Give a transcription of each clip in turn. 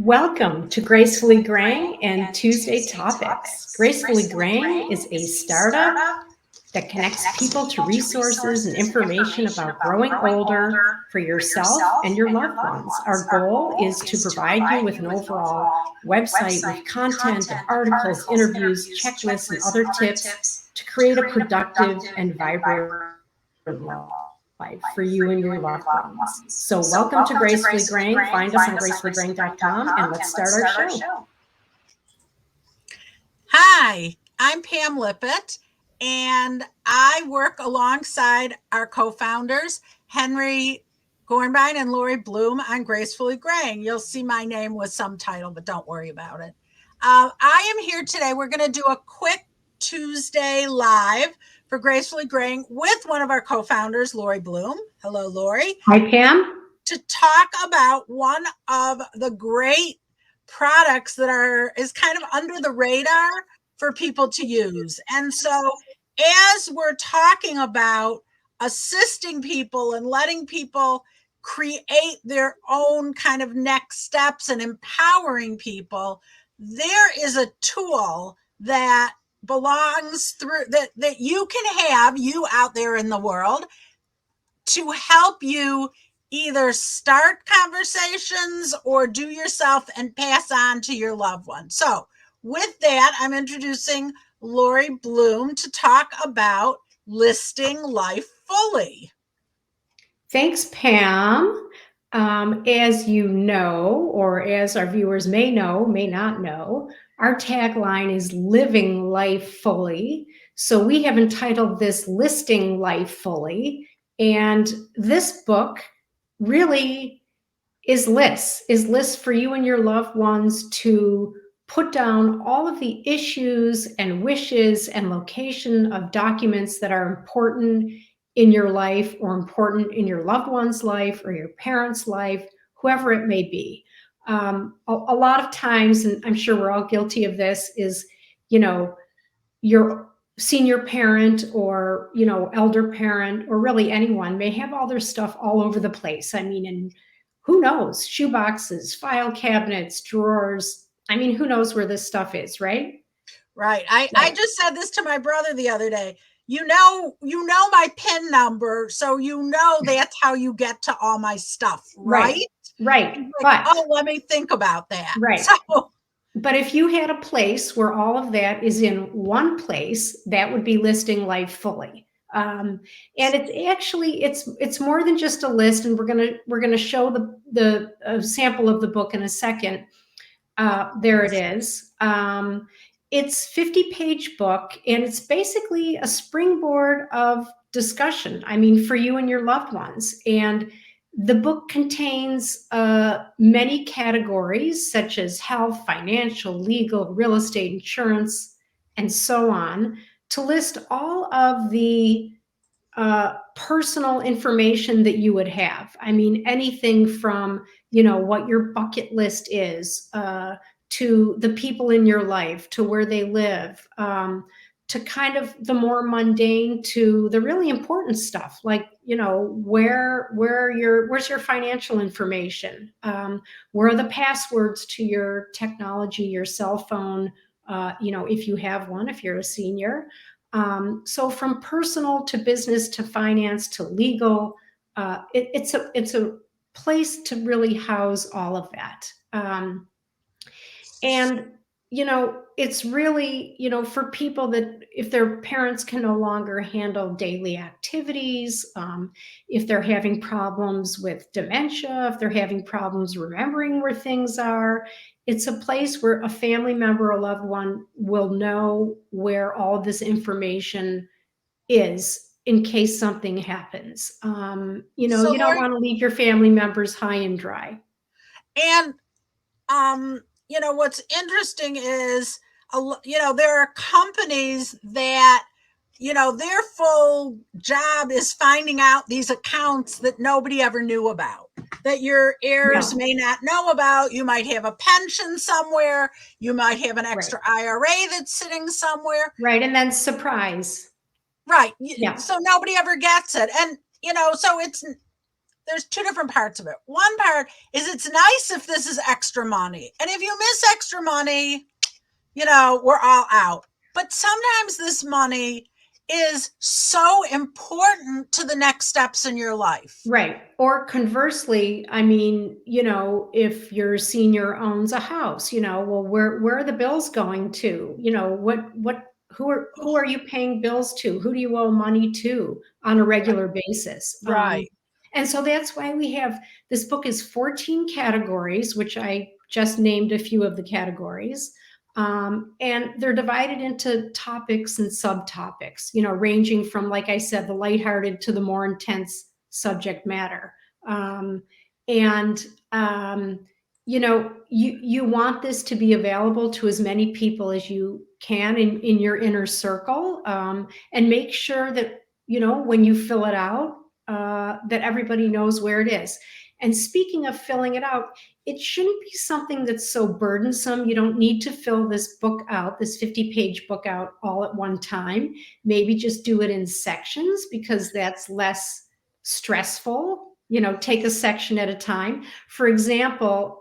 Welcome to Gracefully Greying and Tuesday Topics. Gracefully Greying is a startup that connects people to resources and information about growing older for yourself and your loved ones. Our goal is to provide you with an overall website with content of articles, interviews, checklists, and other tips to create a productive and vibrant life for you and your loved ones. So welcome to Gracefully Greying. Find us on gracefullygreying.com and let's start our show. Hi, I'm Pam Lippitt, and I work alongside our co-founders, Henry Gornbein and Laurie Bloom, on Gracefully Greying. You'll see my name with some title, but don't worry about it. I am here today. We're going to do a quick Tuesday live for Gracefully Greying with one of our co-founders, Laurie Bloom. Hello, Laurie. Hi, Pam. To talk about one of the great products that is kind of under the radar for people to use. And so as we're talking about assisting people and letting people create their own kind of next steps and empowering people, there is a tool that belongs through that you can have, you out there in the world, to help you either start conversations or do yourself and pass on to your loved one. So with that, I'm introducing Laurie Bloom to talk about listing life fully. Thanks, Pam. As you know, or as our viewers may know, may not know, our tagline is living life fully. So we have entitled this Listing Life Fully. And this book really is lists for you and your loved ones to put down all of the issues and wishes and location of documents that are important in your life or important in your loved one's life or your parents' life, whoever it may be. A lot of times, and I'm sure we're all guilty of this, is, your senior parent or, elder parent or really anyone may have all their stuff all over the place. I mean, and who knows, shoe boxes, file cabinets, drawers. I mean, who knows where this stuff is, right? Right. I just said this to my brother the other day. You know my PIN number, so that's how you get to all my stuff, right? Right. Like, let me think about that. Right. But if you had a place where all of that is in one place, that would be listing life fully. And it's actually it's more than just a list, and we're gonna show the sample of the book in a second. There it is. It's 50-page book, and it's basically a springboard of discussion. I mean, for you and your loved ones. And the book contains many categories such as health, financial, legal, real estate, insurance, and so on, to list all of the personal information that you would have. I mean, anything from, what your bucket list is, to the people in your life, to where they live, to kind of the more mundane to the really important stuff, like, where's your financial information? Where are the passwords to your technology, your cell phone, if you have one, if you're a senior. So from personal to business to finance to legal, it's a place to really house all of that. And, it's really, for people that if their parents can no longer handle daily activities, if they're having problems with dementia, if they're having problems remembering where things are, it's a place where a family member or loved one will know where all of this information is in case something happens. You don't want to leave your family members high and dry. And, what's interesting is, there are companies that, their full job is finding out these accounts that nobody ever knew about, that your heirs may not know about. You might have a pension somewhere. You might have an extra IRA that's sitting somewhere. Right. And then surprise. Right. Yeah. So nobody ever gets it. And, so there's two different parts of it. One part is it's nice if this is extra money. And if you miss extra money, we're all out. But sometimes this money is so important to the next steps in your life. Right. Or conversely, I mean, if your senior owns a house, well, where are the bills going to? Who are you paying bills to? Who do you owe money to on a regular basis? Right. And so that's why we have this book is 14 categories, which I just named a few of the categories. And they're divided into topics and subtopics, ranging from, like I said, the lighthearted to the more intense subject matter. And you want this to be available to as many people as you can in your inner circle, and make sure that, when you fill it out, that everybody knows where it is. And speaking of filling it out, it shouldn't be something that's so burdensome. You don't need to fill this book out, this 50-page book out all at one time. Maybe just do it in sections, because that's less stressful. Take a section at a time. For example,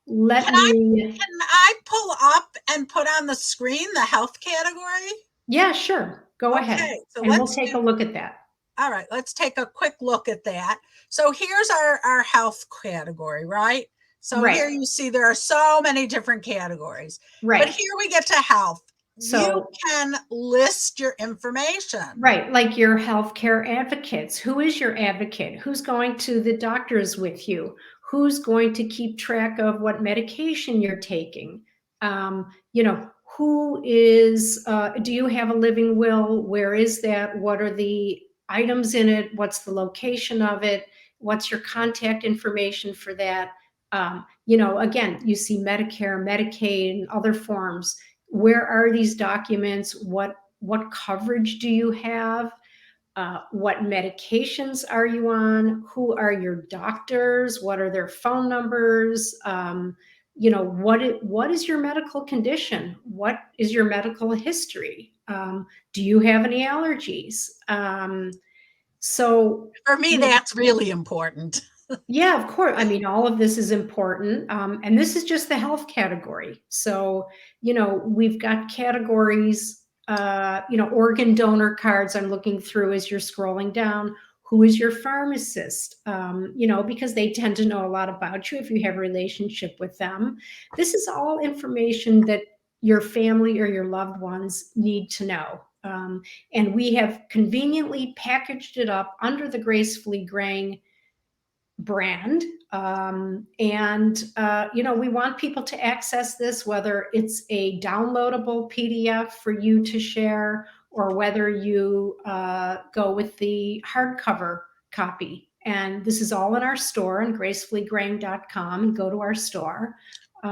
let Can me. I pull up and put on the screen the health category? Yeah, sure. Go ahead. Okay, so And we'll take a look at that. All right, let's take a quick look at that. So here's our health category, right? So Right. here you see there are so many different categories. Right. But here we get to health. So you can list your information. Right, like your healthcare advocates. Who is your advocate? Who's going to the doctors with you? Who's going to keep track of what medication you're taking? Who is, do you have a living will? Where is that? What are the items in it? What's the location of it? What's your contact information for that? Again, you see Medicare, Medicaid, and other forms. Where are these documents? What coverage do you have? What medications are you on? Who are your doctors? What are their phone numbers? What is your medical condition? What is your medical history? Do you have any allergies? So for me, that's really important. Yeah, of course. I mean, all of this is important. And this is just the health category. So, we've got categories, organ donor cards I'm looking through as you're scrolling down. Who is your pharmacist? Because they tend to know a lot about you if you have a relationship with them. This is all information that your family or your loved ones need to know. And we have conveniently packaged it up under the Gracefully Greying brand. We want people to access this, whether it's a downloadable PDF for you to share, or whether you go with the hardcover copy. And this is all in our store on gracefullygreying.com, and go to our store.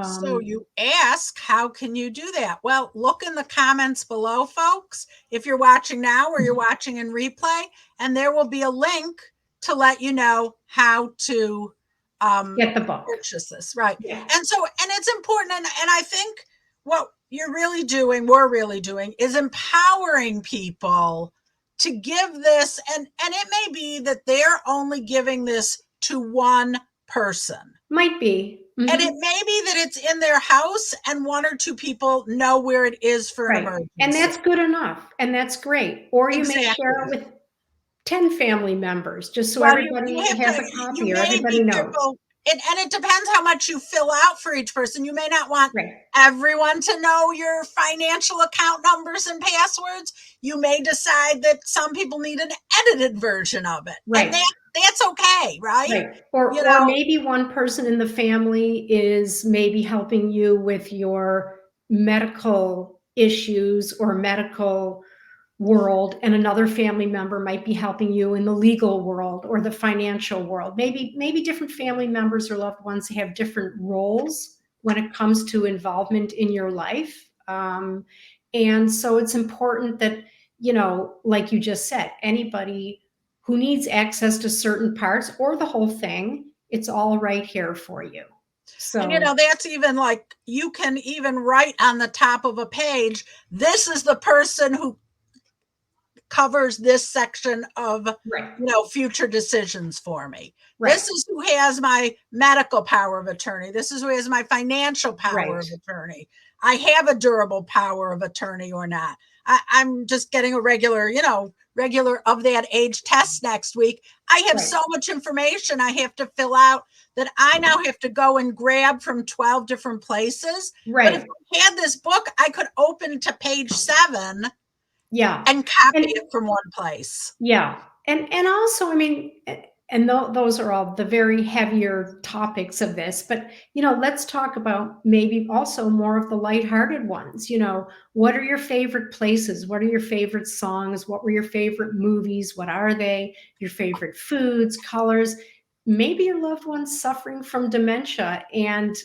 So you ask, how can you do that? Well, look in the comments below, folks, if you're watching now or you're watching in replay, and there will be a link to let you know how to get the book. Purchase this, right? Yeah. And it's important, and I think what we're really doing is empowering people to give this, and it may be that they're only giving this to one person. Might be. Mm-hmm. And it may be that it's in their house and one or two people know where it is for an emergency. And that's good enough. And that's great. Or you may share it with 10 family members, just so everybody has a copy, or everybody knows. And it depends how much you fill out for each person. You may not want everyone to know your financial account numbers and passwords. You may decide that some people need an edited version of it. And that's okay, right? Or maybe one person in the family is maybe helping you with your medical issues or medical world, and another family member might be helping you in the legal world or the financial world. Maybe different family members or loved ones have different roles when it comes to involvement in your life. And so it's important that, like you just said, anybody who needs access to certain parts or the whole thing, it's all right here for you. So, and that's even like, you can even write on the top of a page, this is the person who covers this section of, Right. future decisions for me. Right. This is who has my medical power of attorney. This is who has my financial power Right. of attorney. I have a durable power of attorney or not. I'm just getting a regular of that age test next week. I have Right. so much information I have to fill out that I now have to go and grab from 12 different places. But if Right. I had this book, I could open to page 7 Yeah. and copy And it from one place. yeah. And also, I mean, and those are all the very heavier topics of this, but let's talk about maybe also more of the lighthearted ones. What are your favorite places? What are your favorite songs? What were your favorite movies? What are they? Your favorite foods, colors? Maybe your loved one's suffering from dementia, and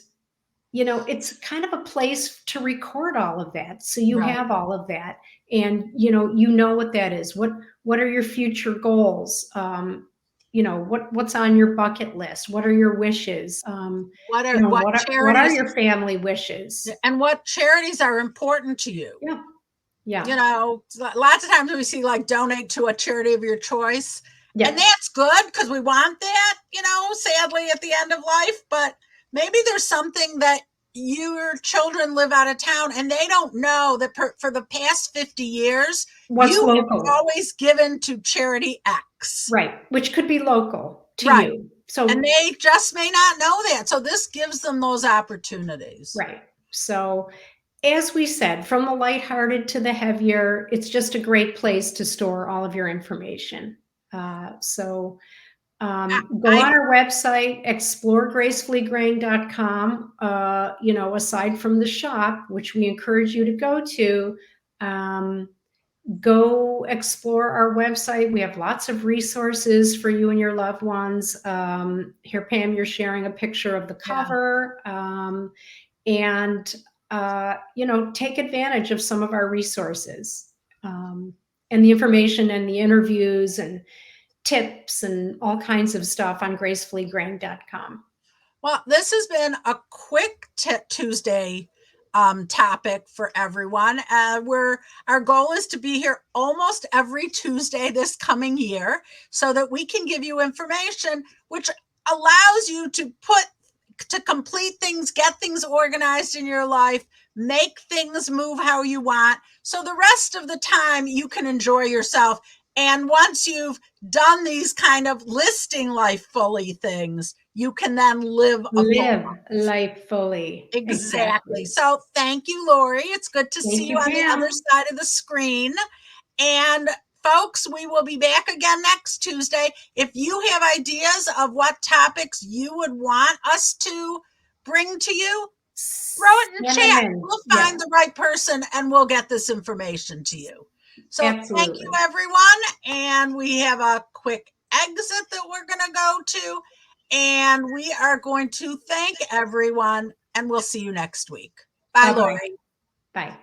it's kind of a place to record all of that. So you Right. have all of that, and you know what that is. What are your future goals? What's on your bucket list? What are your wishes? What are What are charities your family wishes? and what charities are important to you? Yeah. Yeah. Lots of times we see like donate to a charity of your choice. And Yeah. that's good because we want that, sadly at the end of life. But maybe there's something that your children live out of town and they don't know that for the past 50 years, What's you have local? always given to charity X. Right. Which could be local to Right. you. So And they just may not know that. So this gives them those opportunities. right. So as we said, from the lighthearted to the heavier, it's just a great place to store all of your information. So go on our website, exploregracefullygraying.com. Aside from the shop, which we encourage you to go to, go explore our website. We have lots of resources for you and your loved ones. Here, Pam, you're sharing a picture of the cover. And take advantage of some of our resources, and the information and the interviews and tips and all kinds of stuff on gracefullygraying.com. Well, this has been a quick Tuesday topic for everyone. Our goal is to be here almost every Tuesday this coming year so that we can give you information which allows you to complete things, get things organized in your life, make things move how you want. So the rest of the time you can enjoy yourself. And once you've done these kind of listing life fully things, you can then live life fully. Exactly. So thank you, Laurie. It's good to see you on the other side of the screen. And folks, we will be back again next Tuesday. If you have ideas of what topics you would want us to bring to you, throw it in chat. We'll find the right person and we'll get this information to you. So Thank you, everyone. And we have a quick exit that we're going to go to. And we are going to thank everyone and we'll see you next week. Bye, Laurie. Bye.